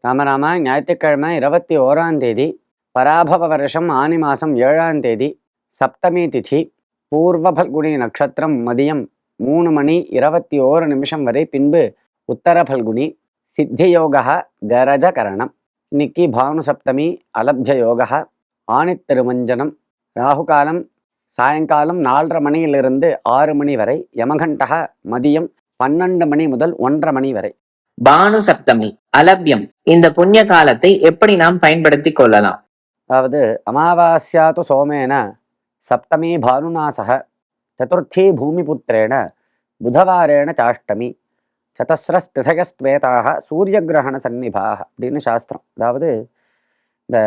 ராமராமா, ஞாயிற்றுக்கிழமை 21ஆம் தேதி, பராபவ வருஷம் ஆனி மாதம் 7ஆம் தேதி, சப்தமி திதி, பூர்வ பல்குனி நட்சத்திரம் மதியம் 3 மணி 21 நிமிஷம் வரை, பின்பு உத்தர பல்குனி, சித்தி யோகா கரஜ கரணம். இன்னைக்கு பானு சப்தமி, அலப்ய யோகா, ஆணி திருமஞ்சனம், ராகுகாலம் சாயங்காலம் 4:30 மணியிலிருந்து 6 மணி வரை, யமகண்டக மதியம் 12 மணி முதல் 1:30 மணி வரை. பானு சப்தமி, அலப்யம், இந்த புண்ணிய காலத்தை எப்படி நாம் பயன்படுத்தி கொள்ளலாம்? அதாவது அமாவாஸ்யாது சோமேன சப்தமி பானுநாசக சதுர்த்தி பூமிபுத்திரேன புதவாரேண சாஷ்டமி சதஸ்ரஸ்திசயஸ்வேதாக சூரிய கிரகண சந்நிபாக அப்படின்னு சாஸ்திரம். அதாவது இந்த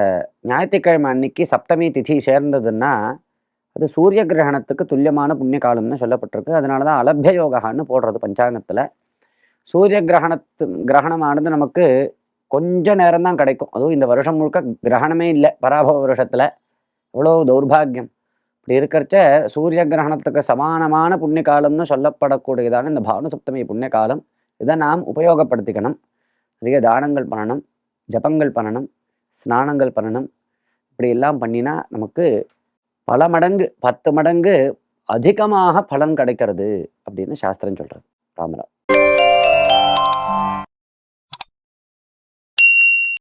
ஞாயிற்றுக்கிழமை அன்னைக்கு சப்தமி திதி சேர்ந்ததுன்னா அது சூரிய கிரகணத்துக்கு துல்லியமான புண்ணிய காலம்னு சொல்லப்பட்டிருக்கு. அதனால தான் அலப்ய யோகான்னு போடுறது பஞ்சாங்கத்தில். சூரிய கிரகணமானது நமக்கு கொஞ்ச நேரம் தான் கிடைக்கும். அதுவும் இந்த வருஷம் முழுக்க கிரகணமே இல்லை, பராபவ வருஷத்தில். அவ்வளோ தௌர்பாகியம். இப்படி இருக்கிறச்ச சூரிய கிரகணத்துக்கு சமானமான புண்ணிய காலம்னு சொல்லப்படக்கூடியதான இந்த பானு சப்தமி புண்ணிய காலம், இதை நாம் உபயோகப்படுத்திக்கணும். அதிக தானங்கள் பண்ணணும், ஜபங்கள் பண்ணணும், ஸ்நானங்கள் பண்ணணும். இப்படி எல்லாம் பண்ணினா நமக்கு பல மடங்கு 10 மடங்கு அதிகமாக பலன் கிடைக்கிறது அப்படின்னு சாஸ்திரம் சொல்கிறது. ராமரா.